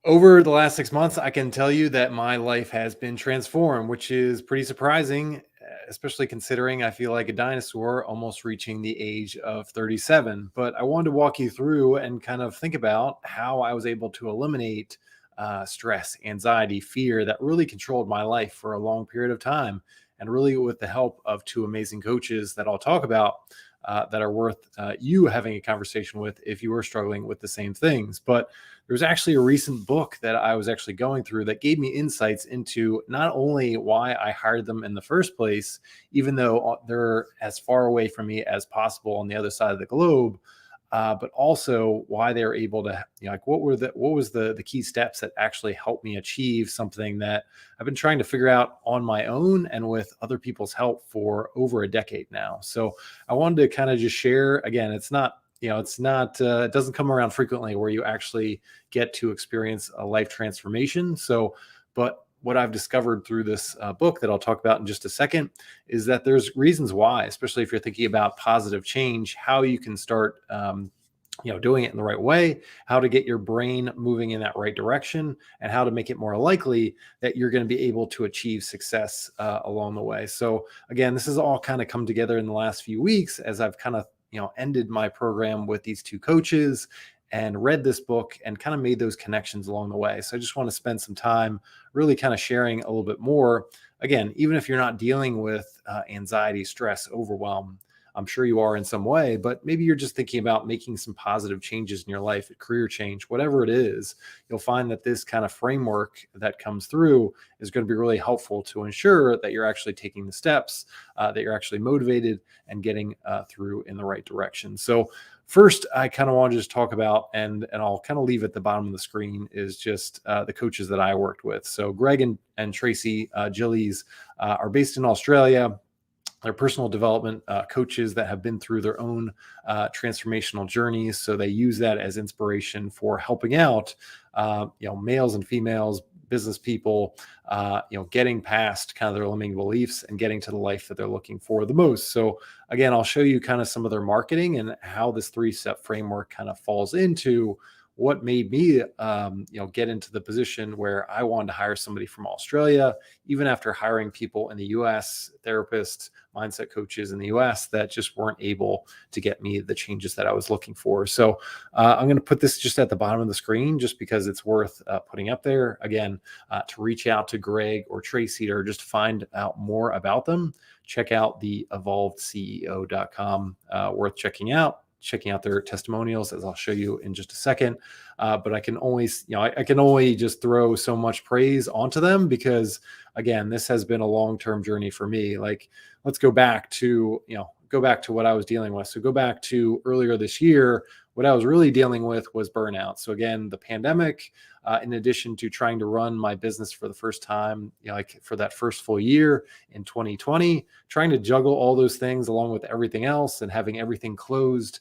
Over the last 6 months, I can tell you that my life has been transformed, which is pretty surprising, especially considering I feel like a dinosaur almost reaching the age of 37. But I wanted to walk you through and kind of think about how I was able to eliminate stress, anxiety, fear that really controlled my life for a long period of time. And really, with the help of two amazing coaches that I'll talk about, that are worth you having a conversation with if you are struggling with the same things. But there's actually a recent book that I was actually going through that gave me insights into not only why I hired them in the first place, even though they're as far away from me as possible on the other side of the globe, but also why they're able to, like what was the key steps that actually helped me achieve something that I've been trying to figure out on my own and with other people's help for over a decade now. So I wanted to kind of just share. Again, it doesn't come around frequently where you actually get to experience a life transformation. So, but what I've discovered through this book that I'll talk about in just a second is that there's reasons why, especially if you're thinking about positive change, how you can start, doing it in the right way, how to get your brain moving in that right direction, and how to make it more likely that you're going to be able to achieve success along the way. So again, this has all kind of come together in the last few weeks as I've kind of ended my program with these two coaches and read this book and kind of made those connections along the way. So I just want to spend some time really kind of sharing a little bit more. Again, even if you're not dealing with anxiety, stress, overwhelm, I'm sure you are in some way, but maybe you're just thinking about making some positive changes in your life, a career change, whatever it is, you'll find that this kind of framework that comes through is going to be really helpful to ensure that you're actually taking the steps, that you're actually motivated and getting through in the right direction. So first, I kind of want to just talk about, and I'll kind of leave at the bottom of the screen, is just the coaches that I worked with. So Greg and Tracey Gillies are based in Australia. They're personal development coaches that have been through their own transformational journeys. So they use that as inspiration for helping out, males and females, business people, getting past kind of their limiting beliefs and getting to the life that they're looking for the most. So again, I'll show you kind of some of their marketing and how this 3-step framework kind of falls into what made me, get into the position where I wanted to hire somebody from Australia, even after hiring people in the US, therapists, mindset coaches in the US that just weren't able to get me the changes that I was looking for. So I'm going to put this just at the bottom of the screen just because it's worth putting up there. Again, to reach out to Greg or Tracey or just find out more about them, check out the evolvedceo.com, worth checking out their testimonials, as I'll show you in just a second. But I can only just throw so much praise onto them because, again, this has been a long-term journey for me. Like, let's go back to what I was dealing with. So go back to earlier this year, what I was really dealing with was burnout. So again, the pandemic, in addition to trying to run my business for the first time, like for that first full year in 2020, trying to juggle all those things along with everything else and having everything closed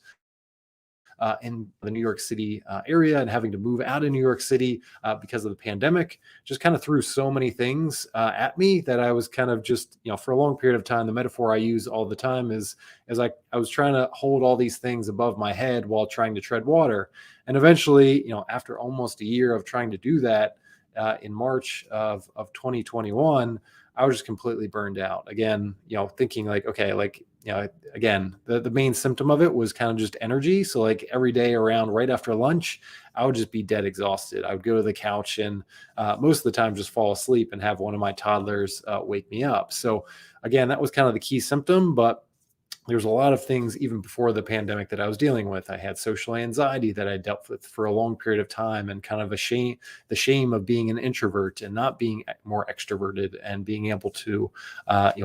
in the New York City area and having to move out of New York City because of the pandemic, just kind of threw so many things at me that I was kind of just, for a long period of time, the metaphor I use all the time is like I was trying to hold all these things above my head while trying to tread water. And eventually, after almost a year of trying to do that, in March of 2021, I was just completely burned out. Again, thinking like, okay, like, again, the main symptom of it was kind of just energy. So like every day around right after lunch, I would just be dead exhausted. I would go to the couch and most of the time just fall asleep and have one of my toddlers wake me up. So again, that was kind of the key symptom, but there's a lot of things even before the pandemic that I was dealing with. I had social anxiety that I dealt with for a long period of time and kind of the shame of being an introvert and not being more extroverted and being able to,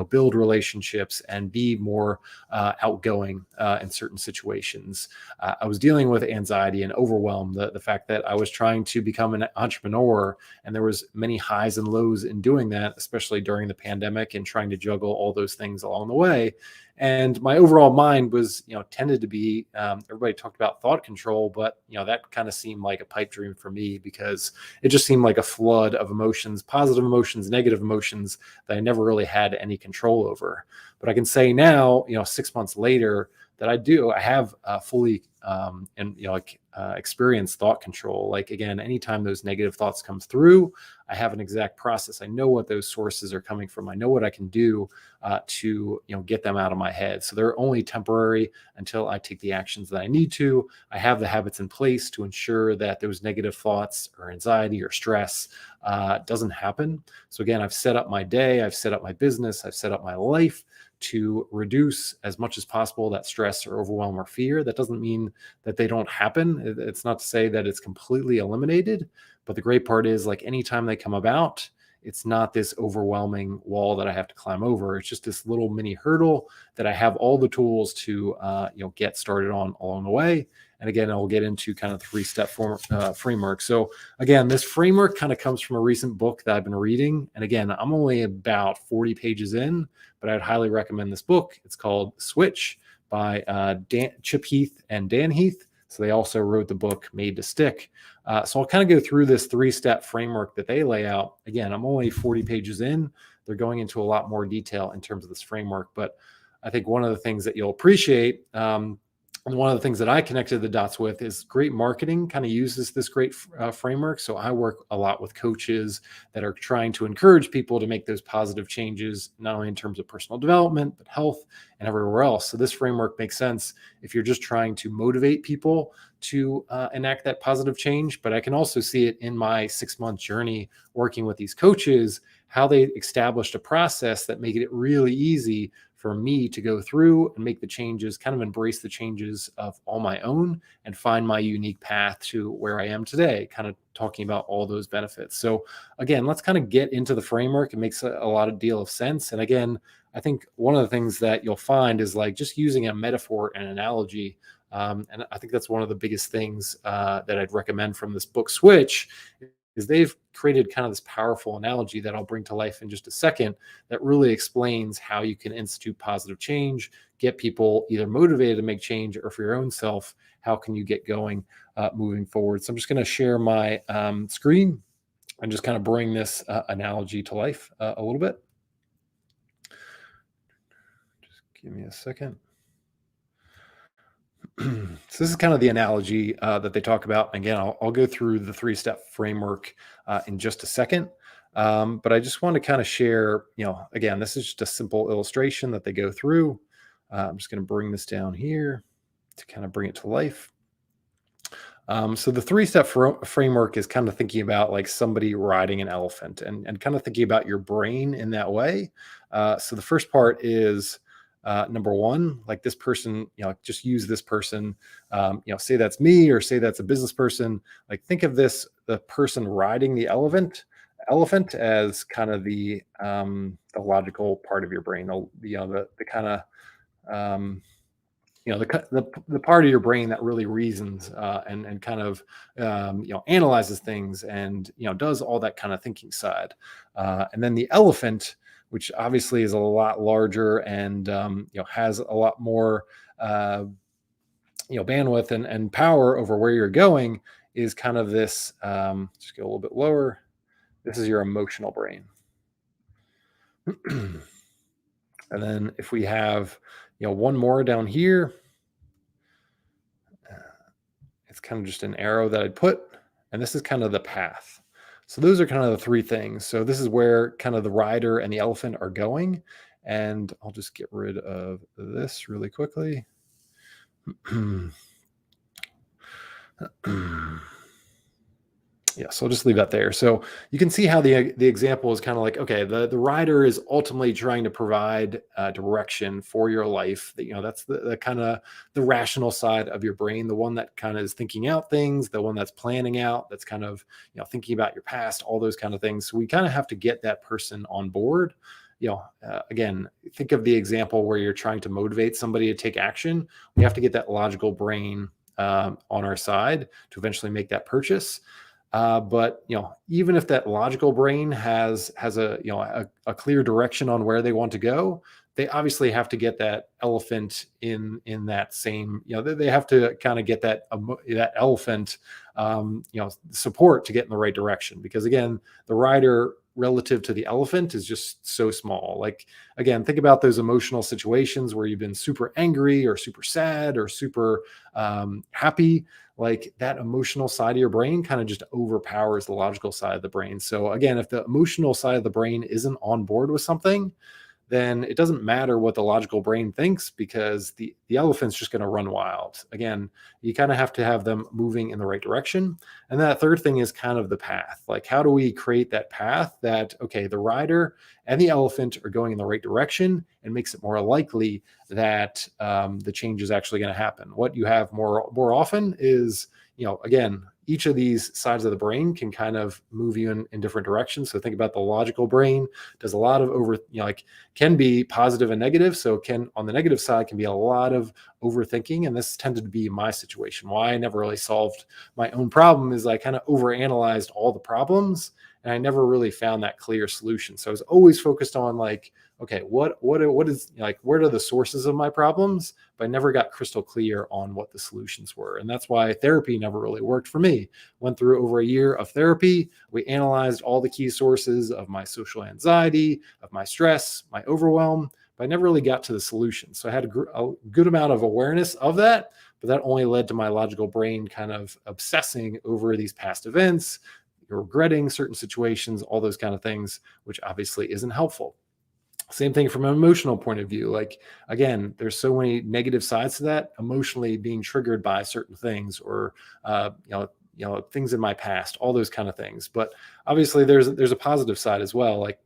build relationships and be more outgoing in certain situations. I was dealing with anxiety and overwhelm, the fact that I was trying to become an entrepreneur and there was many highs and lows in doing that, especially during the pandemic and trying to juggle all those things along the way. And my overall mind was, tended to be, everybody talked about thought control, but, that kind of seemed like a pipe dream for me because it just seemed like a flood of emotions, positive emotions, negative emotions that I never really had any control over. But I can say now, 6 months later, that I have fully and experience thought control. Like, again, anytime those negative thoughts come through, I have an exact process. I know what those sources are coming from. I know what I can do to get them out of my head. So they're only temporary until I take the actions that I need to. I have the habits in place to ensure that those negative thoughts or anxiety or stress doesn't happen. So again, I've set up my day, I've set up my business, I've set up my life to reduce as much as possible that stress or overwhelm or fear. That doesn't mean that they don't happen. It's not to say that it's completely eliminated, but the great part is, like, anytime they come about, it's not this overwhelming wall that I have to climb over. It's just this little mini hurdle that I have all the tools to get started on along the way. And again, I'll get into kind of 3-step framework. So again, this framework kind of comes from a recent book that I've been reading. And again, I'm only about 40 pages in, but I'd highly recommend this book. It's called Switch by Chip Heath and Dan Heath. So they also wrote the book Made to Stick. So I'll kind of go through this 3-step framework that they lay out. Again, I'm only 40 pages in. They're going into a lot more detail in terms of this framework. But I think one of the things that you'll appreciate, and one of the things that I connected the dots with, is great marketing kind of uses this great framework. So I work a lot with coaches that are trying to encourage people to make those positive changes, not only in terms of personal development, but health and everywhere else. So this framework makes sense if you're just trying to motivate people to enact that positive change. But I can also see it in my 6-month journey working with these coaches, how they established a process that made it really easy for me to go through and make the changes, kind of embrace the changes of all my own and find my unique path to where I am today, kind of talking about all those benefits. So again, let's kind of get into the framework. It makes a lot of deal of sense. And again, I think one of the things that you'll find is, like, just using a metaphor and analogy. And I think that's one of the biggest things that I'd recommend from this book, Switch, is they've created kind of this powerful analogy that I'll bring to life in just a second that really explains how you can institute positive change, get people either motivated to make change, or for your own self, how can you get going moving forward. So I'm just going to share my screen and just kind of bring this analogy to life a little bit. Just give me a second. So this is kind of the analogy that they talk about. Again, I'll go through the 3-step framework in just a second. But I just want to kind of share, again, this is just a simple illustration that they go through. I'm just going to bring this down here to kind of bring it to life. So the 3-step framework is kind of thinking about like somebody riding an elephant and kind of thinking about your brain in that way. So the first part is, number one, like this person, just use this person, say that's me, or say that's a business person. Like, think of the person riding the elephant as kind of the logical part of your brain, the kind of, the part of your brain that really reasons and kind of analyzes things and does all that kind of thinking side. And then the elephant, which obviously is a lot larger and has a lot more bandwidth and power over where you're going, is kind of this. Just go a little bit lower. This is your emotional brain. And then if we have one more down here, it's kind of just an arrow that I'd put, and this is kind of the path. So those are kind of the 3 things. So this is where kind of the rider and the elephant are going. And I'll just get rid of this really quickly. Yeah, so I'll just leave that there. So you can see how the example is kind of like, okay, the rider is ultimately trying to provide direction for your life. That's the kind of the rational side of your brain, the one that kind of is thinking out things, the one that's planning out, that's kind of thinking about your past, all those kind of things. So we kind of have to get that person on board. Again, think of the example where you're trying to motivate somebody to take action. We have to get that logical brain on our side to eventually make that purchase. But even if that logical brain has a clear direction on where they want to go, they obviously have to get that elephant in that same, they have to kind of get that elephant support to get in the right direction. Because again, the rider relative to the elephant is just so small. Like, again, think about those emotional situations where you've been super angry or super sad or super happy. Like, that emotional side of your brain kind of just overpowers the logical side of the brain. So again, if the emotional side of the brain isn't on board with something, then it doesn't matter what the logical brain thinks, because the elephant's just going to run wild. Again, you kind of have to have them moving in the right direction. And that third thing is kind of the path. Like, how do we create that path that, okay, the rider and the elephant are going in the right direction, and makes it more likely that the change is actually going to happen? What you have more often is, again, each of these sides of the brain can kind of move you in different directions. So think about the logical brain does a lot of can be positive and negative. So on the negative side can be a lot of overthinking. And this tended to be my situation. Why I never really solved my own problem is I kind of overanalyzed all the problems, and I never really found that clear solution. So I was always focused on okay, what is where are the sources of my problems? But I never got crystal clear on what the solutions were. And that's why therapy never really worked for me. Went through over a year of therapy. We analyzed all the key sources of my social anxiety, of my stress, my overwhelm, but I never really got to the solution. So I had a good amount of awareness of that, but that only led to my logical brain kind of obsessing over these past events, regretting certain situations, all those kind of things, which obviously isn't helpful. Same thing from an emotional point of view. Like, again, there's so many negative sides to that, emotionally being triggered by certain things, or things in my past, all those kind of things. But obviously there's a positive side as well. Like,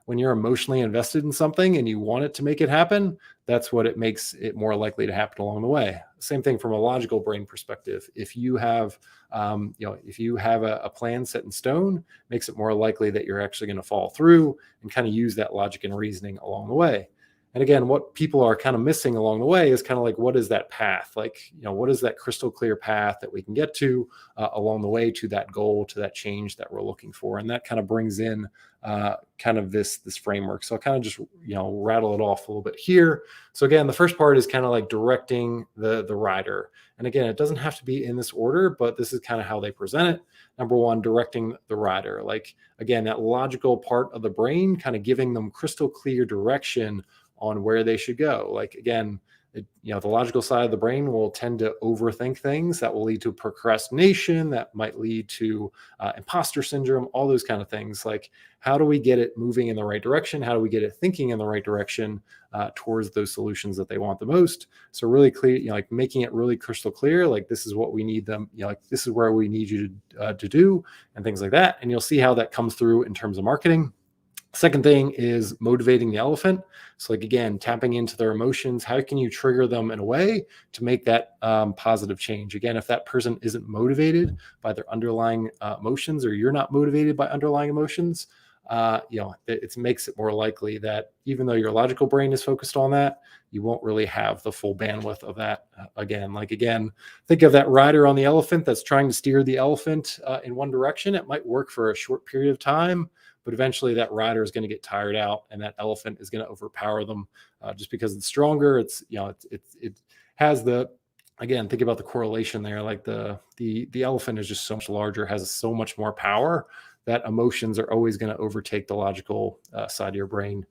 when you're emotionally invested in something and you want it to make it happen, that's what it makes it more likely to happen along the way. Same thing from a logical brain perspective. If you have, a plan set in stone, makes it more likely that you're actually going to follow through and kind of use that logic and reasoning along the way. And again, what people are kind of missing along the way is kind of like, what is that path? Like, what is that crystal clear path that we can get to along the way to that goal, to that change that we're looking for? And that kind of brings in kind of this framework. So I'll kind of just, rattle it off a little bit here. So again, the first part is kind of like directing the rider. And again, it doesn't have to be in this order, but this is kind of how they present it. Number one, directing the rider. Like, again, that logical part of the brain, kind of giving them crystal clear direction on where they should go. Like, again, the logical side of the brain will tend to overthink things that will lead to procrastination, that might lead to imposter syndrome, all those kind of things. Like, how do we get it moving in the right direction? How do we get it thinking in the right direction towards those solutions that they want the most? So really clear, like making it really crystal clear, like this is what we need them, like this is where we need you to do, and things like that. And you'll see how that comes through in terms of marketing. Second thing is motivating the elephant. So like, again, tapping into their emotions. How can you trigger them in a way to make that positive change? Again, if that person isn't motivated by their underlying emotions, or you're not motivated by underlying emotions, it makes it more likely that even though your logical brain is focused on that, you won't really have the full bandwidth of that. Again, think of that rider on the elephant that's trying to steer the elephant in one direction. It might work for a short period of time, but eventually that rider is going to get tired out, and that elephant is going to overpower them just because it's stronger. It has again, think about the correlation there. Like the elephant is just so much larger, has so much more power, that emotions are always going to overtake the logical side of your brain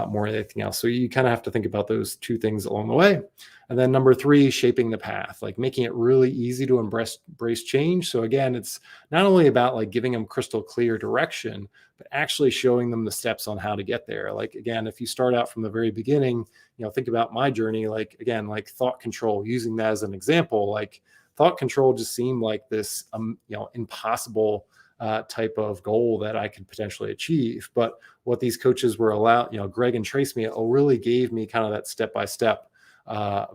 more than anything else. So you kind of have to think about those two things along the way. And then number three, shaping the path, like making it really easy to embrace change. So again, it's not only about like giving them crystal clear direction, but actually showing them the steps on how to get there. Like, again, if you start out from the very beginning, think about my journey, like, again, like thought control, using that as an example. Like, thought control just seemed like this, impossible type of goal that I could potentially achieve. But what these coaches were Greg and Tracey really gave me kind of that step-by-step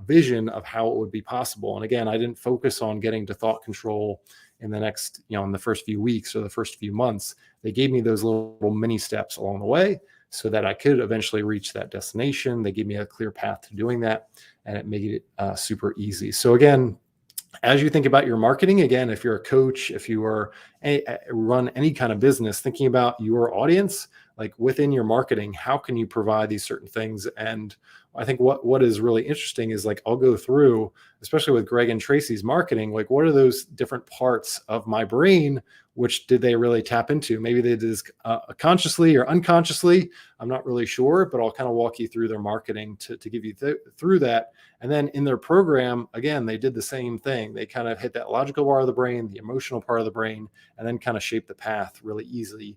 vision of how it would be possible. And again, I didn't focus on getting to thought control in the next, in the first few weeks or the first few months. They gave me those little mini steps along the way so that I could eventually reach that destination. They gave me a clear path to doing that, and it made it super easy. So again, as you think about your marketing, again, if you're a coach, if you are run any kind of business, thinking about your audience, like within your marketing, how can you provide these certain things? And I think what is really interesting is, like, I'll go through, especially with Greg and Tracy's marketing, like what are those different parts of my brain? Which did they really tap into? Maybe they did this consciously or unconsciously. I'm not really sure, but I'll kind of walk you through their marketing to give you through that. And then in their program, again, they did the same thing. They kind of hit that logical part of the brain, the emotional part of the brain, and then kind of shape the path really easily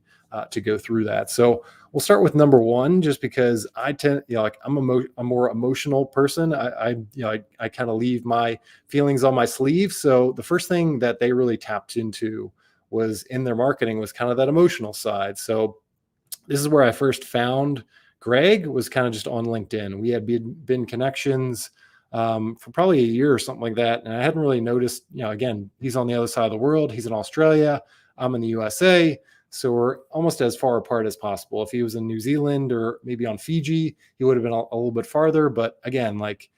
to go through that. So we'll start with number one, just because I tend, like I'm a more emotional person. I kind of leave my feelings on my sleeve. So the first thing that they really tapped into was in their marketing was kind of that emotional side. So this is where I first found Greg, was kind of just on LinkedIn. We had been connections for probably a year or something like that. And I hadn't really noticed, again, he's on the other side of the world. He's in Australia. I'm in the USA. So we're almost as far apart as possible. If he was in New Zealand or maybe on Fiji, he would have been a little bit farther. But again, like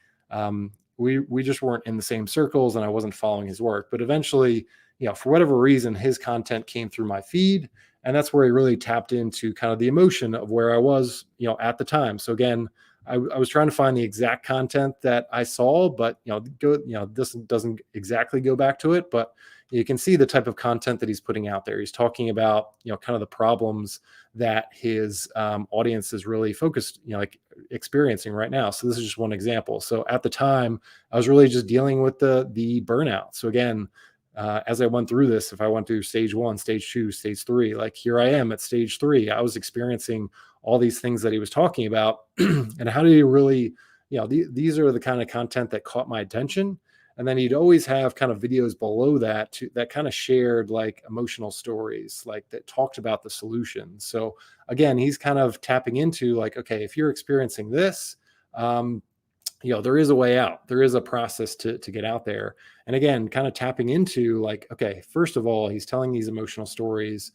we just weren't in the same circles, and I wasn't following his work. But eventually, for whatever reason, his content came through my feed. And that's where he really tapped into kind of the emotion of where I was, at the time. So again, I was trying to find the exact content that I saw, but, this doesn't exactly go back to it, but you can see the type of content that he's putting out there. He's talking about, kind of the problems that his audience is really focused, like experiencing right now. So this is just one example. So at the time, I was really just dealing with the burnout. So again, as I went through this, if I went through stage 1, stage 2, stage 3, like here I am at stage 3, I was experiencing all these things that he was talking about. And how do you really, these are the kind of content that caught my attention. And then he'd always have kind of videos below that that kind of shared like emotional stories, like that talked about the solution. So again, he's kind of tapping into like, okay, if you're experiencing this, there is a way out. There is a process to get out there. And again, kind of tapping into like, okay, first of all, he's telling these emotional stories.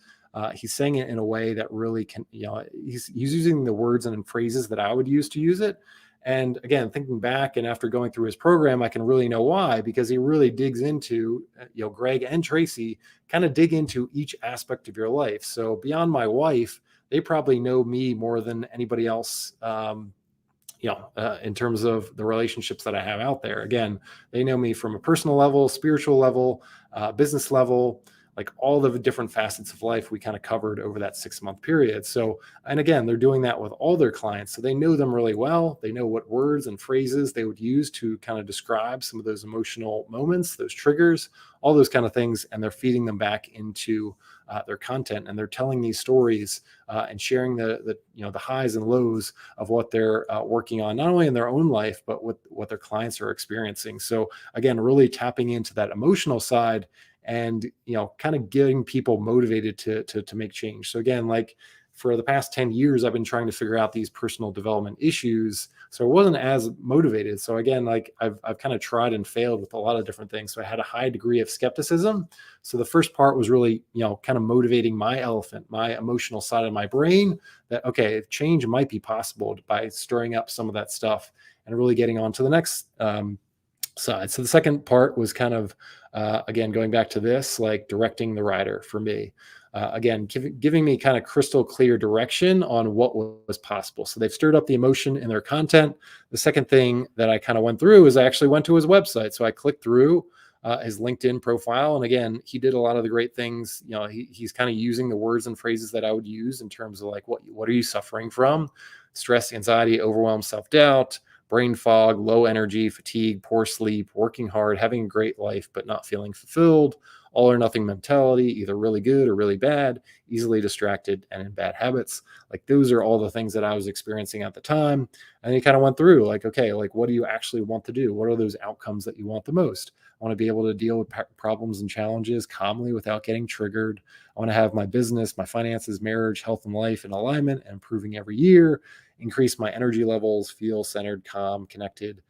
He's saying it in a way that really can, he's using the words and phrases that I would use to use it. And again, thinking back and after going through his program, I can really know why, because he really digs into, Greg and Tracy kind of dig into each aspect of your life. So beyond my wife, they probably know me more than anybody else, in terms of the relationships that I have out there. Again, they know me from a personal level, spiritual level, business level, like all the different facets of life we kind of covered over that 6-month period. So, and again, they're doing that with all their clients. So they know them really well. They know what words and phrases they would use to kind of describe some of those emotional moments, those triggers, all those kind of things. And they're feeding them back into their content, and they're telling these stories and sharing the highs and lows of what they're working on, not only in their own life, but what their clients are experiencing. So again, really tapping into that emotional side and, kind of getting people motivated to make change. So again, like for the past 10 years, I've been trying to figure out these personal development issues. So I wasn't as motivated. So again, like I've kind of tried and failed with a lot of different things. So I had a high degree of skepticism. So the first part was really, kind of motivating my elephant, my emotional side of my brain, that, okay, change might be possible by stirring up some of that stuff and really getting on to the next side. So the second part was kind of, again, going back to this, like directing the rider for me. Again, giving me kind of crystal clear direction on what was possible. So they've stirred up the emotion in their content. The second thing that I kind of went through is I actually went to his website. So I clicked through his LinkedIn profile. And again, he did a lot of the great things. He's kind of using the words and phrases that I would use in terms of like, what are you suffering from? Stress, anxiety, overwhelm, self-doubt, brain fog, low energy, fatigue, poor sleep, working hard, having a great life, but not feeling fulfilled, all or nothing mentality, either really good or really bad, easily distracted, and in bad habits. Like those are all the things that I was experiencing at the time. And he kind of went through like, okay, like what do you actually want to do? What are those outcomes that you want the most? I want to be able to deal with problems and challenges calmly without getting triggered. I want to have my business, my finances, marriage, health, and life in alignment and improving every year, increase my energy levels, feel centered, calm, connected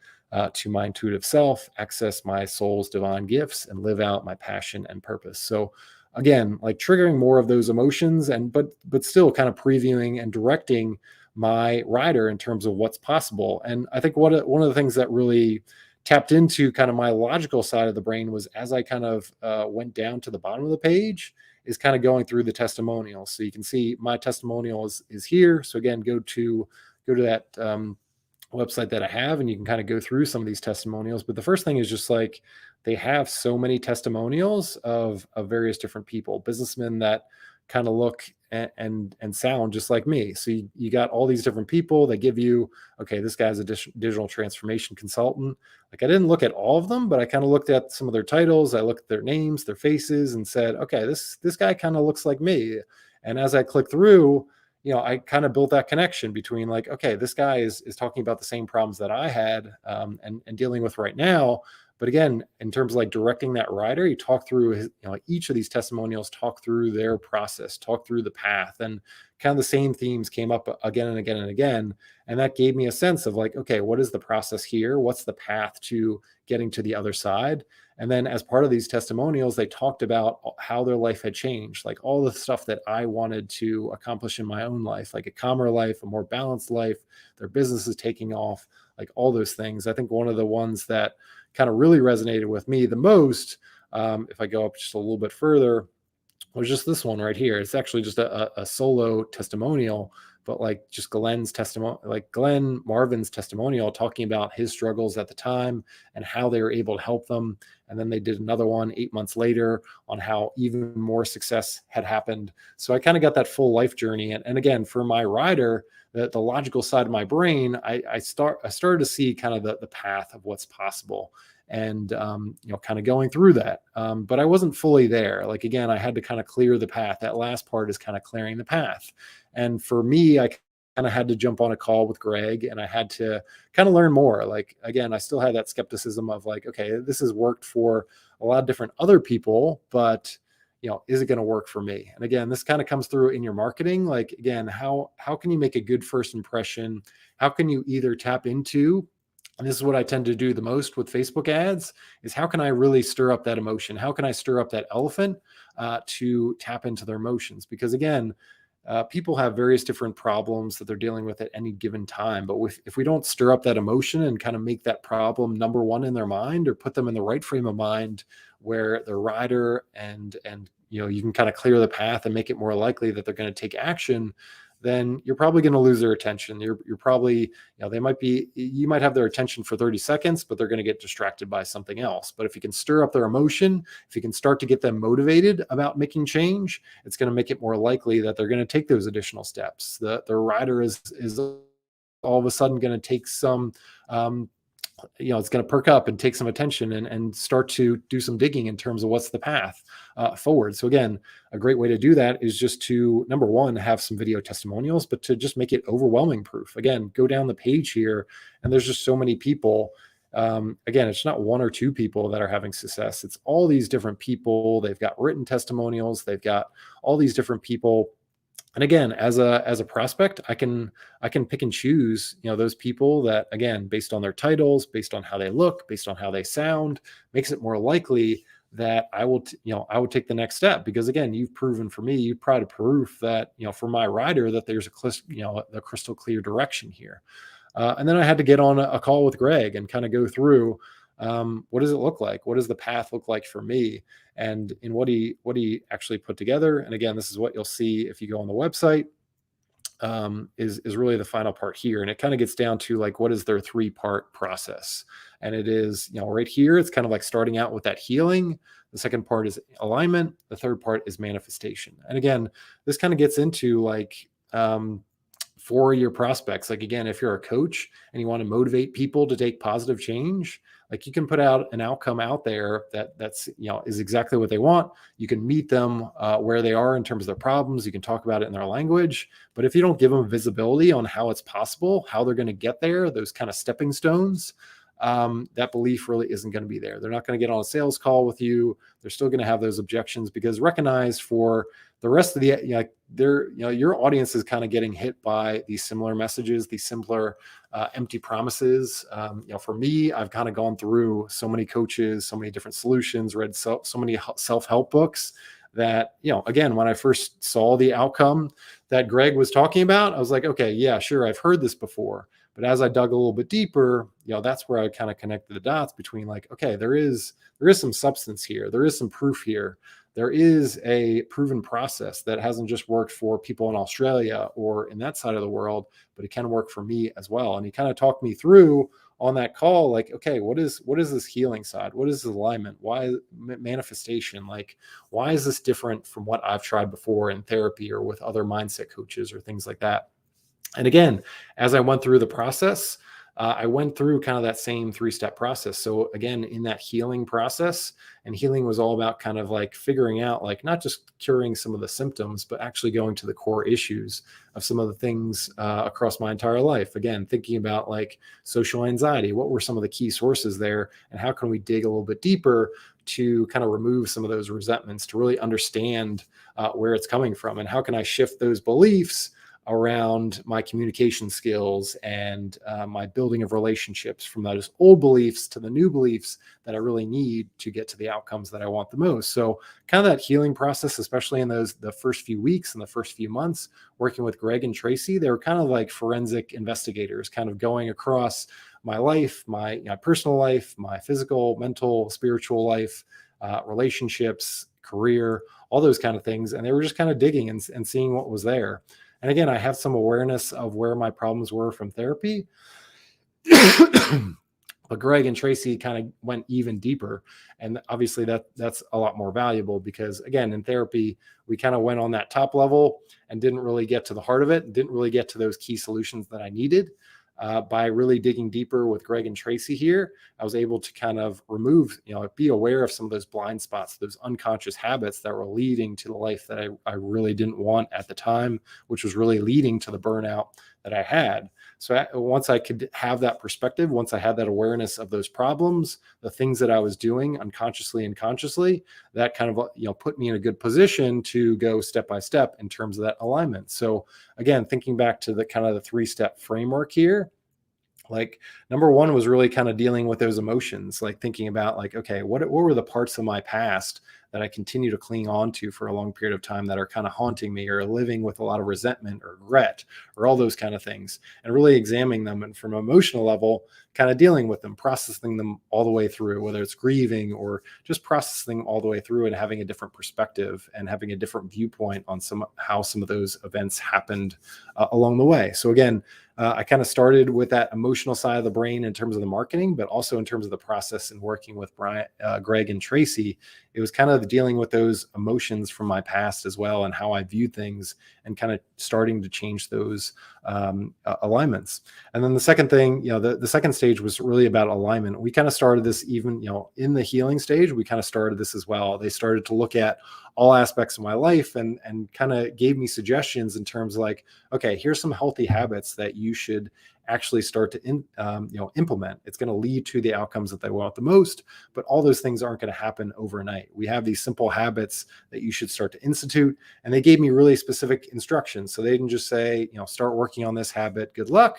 to my intuitive self, access my soul's divine gifts, and live out my passion and purpose. So again, like triggering more of those emotions, and but still kind of previewing and directing my rider in terms of what's possible. And I think one of the things that really tapped into kind of my logical side of the brain was as I kind of went down to the bottom of the page, is kind of going through the testimonials. So you can see my testimonial is here. So again, go to that website that I have, and you can kind of go through some of these testimonials. But the first thing is just like they have so many testimonials of various different people, businessmen that kind of look and sound just like me. So you got all these different people that give you, okay, this guy's a digital transformation consultant. Like I didn't look at all of them, but I kind of looked at some of their titles. I looked at their names, their faces, and said, okay, this guy kind of looks like me. And as I click through, I kind of built that connection between like, okay, this guy is talking about the same problems that I had and dealing with right now. But again, in terms of like directing that rider, you talk through his, each of these testimonials, talk through their process, talk through the path, and kind of the same themes came up again and again and again. And that gave me a sense of like, okay, what is the process here? What's the path to getting to the other side? And then as part of these testimonials, they talked about how their life had changed, like all the stuff that I wanted to accomplish in my own life, like a calmer life, a more balanced life, their business is taking off, like all those things. I think one of the ones that kind of really resonated with me the most, if I go up just a little bit further, was just this one right here. It's actually just a solo testimonial, but like just Glenn's testimony, like Glenn Marvin's testimonial, talking about his struggles at the time and how they were able to help them. And then they did another one 8 months later on how even more success had happened. So I kind of got that full life journey. And again, for my rider, the logical side of my brain, I started to see kind of the path of what's possible, and kind of going through that. But I wasn't fully there. Like again, I had to kind of clear the path. That last part is kind of clearing the path. And for me, I kind of had to jump on a call with Greg, and I had to kind of learn more. Like again, I still had that skepticism of like, okay, this has worked for a lot of different other people, but is it going to work for me? And again, this kind of comes through in your marketing. Like again, how can you make a good first impression? How can you either tap into, and this is what I tend to do the most with Facebook ads, is how can I really stir up that emotion? How can I stir up that elephant to tap into their emotions? Because again, people have various different problems that they're dealing with at any given time. But if we don't stir up that emotion and kind of make that problem number one in their mind, or put them in the right frame of mind where the rider and you can kind of clear the path and make it more likely that they're going to take action, then you're probably going to lose their attention. You're probably, you might have their attention for 30 seconds, but they're going to get distracted by something else. But if you can stir up their emotion, if you can start to get them motivated about making change, it's going to make it more likely that they're going to take those additional steps. The rider is all of a sudden going to take some, it's going to perk up and take some attention and start to do some digging in terms of what's the path forward. So again, a great way to do that is just to, number one, have some video testimonials, but to just make it overwhelming proof. Again, go down the page here, and there's just so many people. Again, it's not one or two people that are having success. It's all these different people. They've got written testimonials. They've got all these different people. And again, as a prospect, I can pick and choose, those people that, again, based on their titles, based on how they look, based on how they sound, makes it more likely that I will take the next step. Because again, you've proven for me, you've provided proof that, for my rider, that there's a crystal clear direction here. And then I had to get on a call with Greg and kind of go through, what does it look like? What does the path look like for me? And in what he actually put together. And again, this is what you'll see if you go on the website, is really the final part here. And it kind of gets down to like, what is their 3-part process? And it is, right here, it's kind of like starting out with that healing. The second part is alignment. The third part is manifestation. And again, this kind of gets into like, for your prospects. Like, again, if you're a coach and you want to motivate people to take positive change, like you can put out an outcome out there that's is exactly what they want. You can meet them where they are in terms of their problems. You can talk about it in their language. But if you don't give them visibility on how it's possible, how they're going to get there, those kind of stepping stones, that belief really isn't going to be there. They're not going to get on a sales call with you. They're still going to have those objections, because recognize for the rest of the, your audience is kind of getting hit by these similar messages, these similar empty promises. For me, I've kind of gone through so many coaches, so many different solutions, read so many self-help books that, again, when I first saw the outcome that Greg was talking about, I was like, okay, yeah, sure, I've heard this before. But as I dug a little bit deeper, that's where I kind of connected the dots between like, okay, there is some substance here. There is some proof here there is a proven process that hasn't just worked for people in Australia or in that side of the world, but it can work for me as well. And he kind of talked me through on that call, like, okay, what is this healing side? What is this alignment? Why manifestation? Like, why is this different from what I've tried before in therapy or with other mindset coaches or things like that? And again, as I went through the process, I went through kind of that same 3-step process. So again, in that healing process, and healing was all about kind of like figuring out, like, not just curing some of the symptoms, but actually going to the core issues of some of the things across my entire life. Again, thinking about like social anxiety, what were some of the key sources there, and how can we dig a little bit deeper to kind of remove some of those resentments, to really understand where it's coming from, and how can I shift those beliefs around my communication skills and my building of relationships from those old beliefs to the new beliefs that I really need to get to the outcomes that I want the most. So kind of that healing process, especially in the first few weeks and the first few months, working with Greg and Tracey, they were kind of like forensic investigators, kind of going across my life, my personal life, my physical, mental, spiritual life, relationships, career, all those kind of things. And they were just kind of digging and seeing what was there. And again, I have some awareness of where my problems were from therapy, but Greg and Tracey kind of went even deeper. And obviously that's a lot more valuable, because again, in therapy, we kind of went on that top level and didn't really get to the heart of it, didn't really get to those key solutions that I needed. By really digging deeper with Greg and Tracey here, I was able to kind of remove, be aware of some of those blind spots, those unconscious habits that were leading to the life that I really didn't want at the time, which was really leading to the burnout that I had. So once I could have that perspective, once I had that awareness of those problems, the things that I was doing unconsciously and consciously, that kind of, put me in a good position to go step by step in terms of that alignment. So again, thinking back to the kind of the 3-step framework here, like number one was really kind of dealing with those emotions, like thinking about like, okay, what were the parts of my past that I continue to cling on to for a long period of time that are kind of haunting me, or living with a lot of resentment or regret or all those kind of things, and really examining them. And from an emotional level, kind of dealing with them, processing them all the way through, whether it's grieving or just processing them all the way through and having a different perspective and having a different viewpoint on how some of those events happened along the way. So again, I kind of started with that emotional side of the brain in terms of the marketing, but also in terms of the process and working with Greg and Tracey. It was kind of dealing with those emotions from my past as well, and how I viewed things, and kind of starting to change those alignments. And then the second thing, the second stage was really about alignment. We kind of started this even, in the healing stage, we kind of started this as well. They started to look at all aspects of my life and kind of gave me suggestions in terms of like, okay, here's some healthy habits that you should actually start to implement. It's going to lead to the outcomes that they want the most, but all those things aren't going to happen overnight. We have these simple habits that you should start to institute, and they gave me really specific instructions. So they didn't just say, start working on this habit, good luck.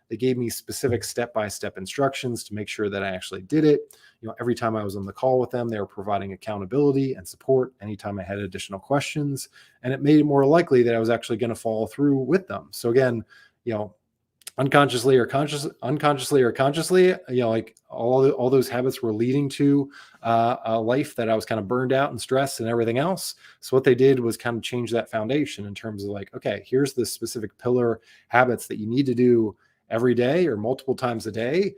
They gave me specific step-by-step instructions to make sure that I actually did it. Every time I was on the call with them, they were providing accountability and support anytime I had additional questions, and it made it more likely that I was actually going to follow through with them. So again, unconsciously or consciously, like all those habits were leading to a life that I was kind of burned out and stressed and everything else. So what they did was kind of change that foundation in terms of like, okay, here's the specific pillar habits that you need to do every day or multiple times a day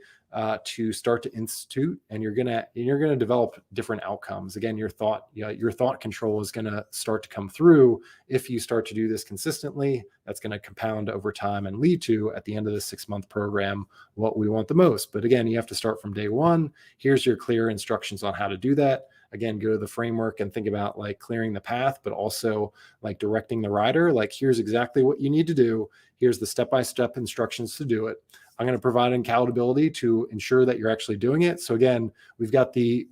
to start to institute, and you're gonna develop different outcomes. Again, your thought control is gonna start to come through if you start to do this consistently. That's going to compound over time and lead to, at the end of the 6-month program, what we want the most. But again, you have to start from day one. Here's your clear instructions on how to do that. Again, go to the framework and think about like clearing the path, but also like directing the rider. Like, here's exactly what you need to do. Here's the step-by-step instructions to do it. I'm going to provide accountability to ensure that you're actually doing it. So again, we've got the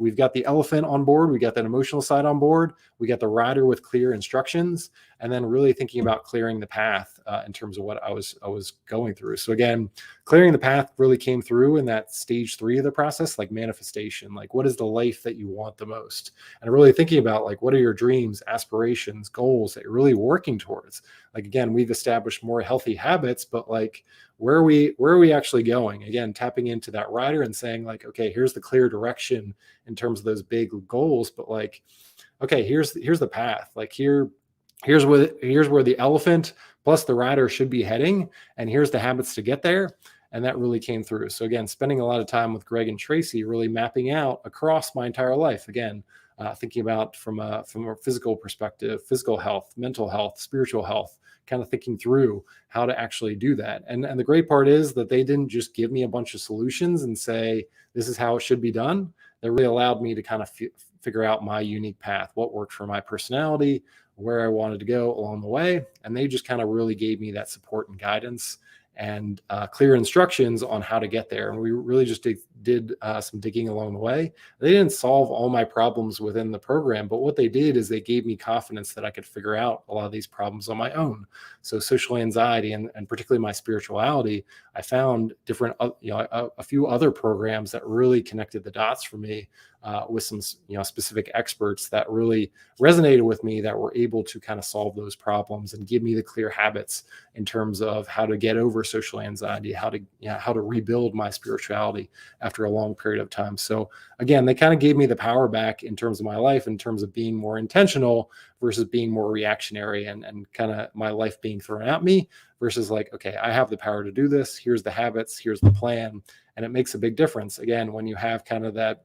elephant on board. We got that emotional side on board. We got the rider with clear instructions, and then really thinking about clearing the path in terms of what I was going through. So again, clearing the path really came through in that stage 3 of the process, like manifestation, like what is the life that you want the most? And really thinking about like, what are your dreams, aspirations, goals that you're really working towards? Like, again, we've established more healthy habits, but like, where are we actually going? Again, tapping into that rider and saying like, okay, here's the clear direction in terms of those big goals, but like, okay, here's the path. Like here's where the elephant plus the rider should be heading, and here's the habits to get there. And that really came through. So again, spending a lot of time with Greg and Tracey, really mapping out across my entire life. Again, thinking about from a physical perspective, physical health, mental health, spiritual health, kind of thinking through how to actually do that. And the great part is that they didn't just give me a bunch of solutions and say, this is how it should be done. They really allowed me to kind of figure out my unique path, what worked for my personality, where I wanted to go along the way. And they just kind of really gave me that support and guidance and clear instructions on how to get there. And we really just did some digging along the way. They didn't solve all my problems within the program, but what they did is they gave me confidence that I could figure out a lot of these problems on my own. So social anxiety and particularly my spirituality, I found different, a few other programs that really connected the dots for me with some, specific experts that really resonated with me, that were able to kind of solve those problems and give me the clear habits in terms of how to get over social anxiety, how to rebuild my spirituality after a long period of time. So again, they kind of gave me the power back in terms of my life, in terms of being more intentional versus being more reactionary and kind of my life being thrown at me versus like, okay, I have the power to do this. Here's the habits, here's the plan. And it makes a big difference. Again, when you have kind of that,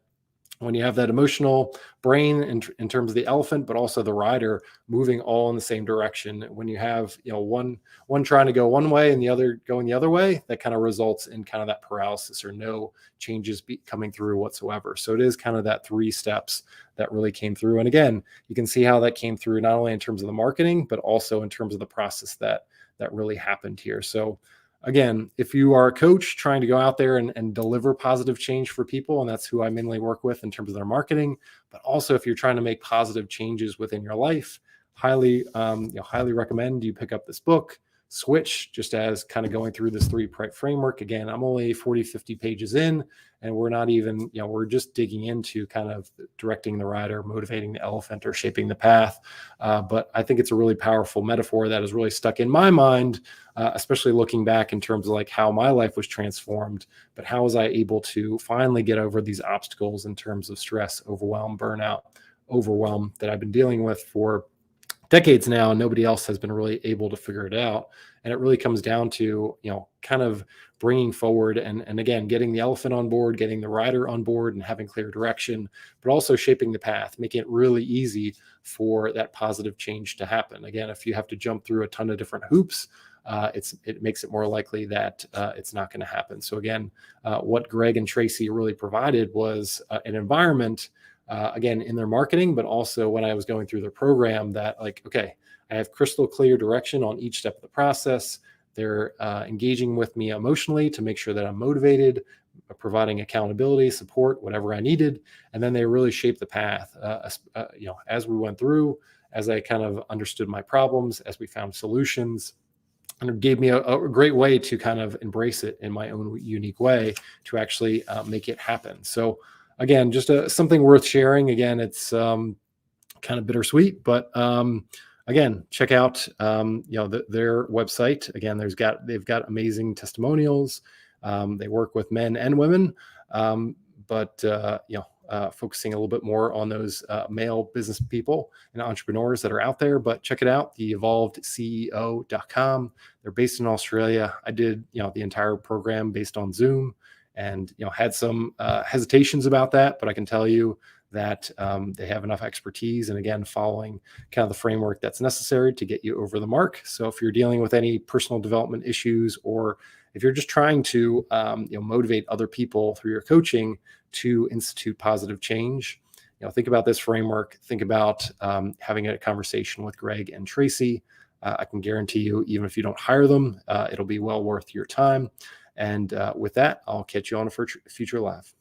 when you have that emotional brain in terms of the elephant, but also the rider moving all in the same direction. When you have, one trying to go one way and the other going the other way, that kind of results in kind of that paralysis or no changes coming through whatsoever. So it is kind of that 3 steps that really came through. And again, you can see how that came through not only in terms of the marketing, but also in terms of the process that really happened here. So again, if you are a coach trying to go out there and deliver positive change for people, and that's who I mainly work with in terms of their marketing, but also if you're trying to make positive changes within your life, highly recommend you pick up this book, Switch, just as kind of going through this 3-part framework. Again, I'm only 40, 50 pages in, and we're not even, we're just digging into kind of directing the rider, motivating the elephant, or shaping the path. But I think it's a really powerful metaphor that has really stuck in my mind, especially looking back in terms of like how my life was transformed, but how was I able to finally get over these obstacles in terms of stress, overwhelm, burnout, overwhelm that I've been dealing with for decades now, and nobody else has been really able to figure it out. And it really comes down to, kind of bringing forward and again, getting the elephant on board, getting the rider on board and having clear direction, but also shaping the path, making it really easy for that positive change to happen. Again, if you have to jump through a ton of different hoops, it makes it more likely that it's not going to happen. So again, what Greg and Tracey really provided was an environment, again, in their marketing, but also when I was going through their program, that like, okay, I have crystal clear direction on each step of the process. They're engaging with me emotionally to make sure that I'm motivated, providing accountability, support, whatever I needed. And then they really shaped the path, as we went through, as I kind of understood my problems, as we found solutions. And it gave me a great way to kind of embrace it in my own unique way to actually make it happen. So again, just something worth sharing. Again, it's kind of bittersweet, but again, check out their website. Again, they've got amazing testimonials. They work with men and women, but focusing a little bit more on those male business people and entrepreneurs that are out there. But check it out, the evolvedceo.com. They're based in Australia. I did the entire program based on Zoom, and had some hesitations about that, but I can tell you that they have enough expertise, and again, following kind of the framework that's necessary to get you over the mark. So if you're dealing with any personal development issues, or if you're just trying to motivate other people through your coaching to institute positive change, think about this framework. Think about having a conversation with Greg and Tracey. I can guarantee you, even if you don't hire them, it'll be well worth your time. And with that, I'll catch you on a future live.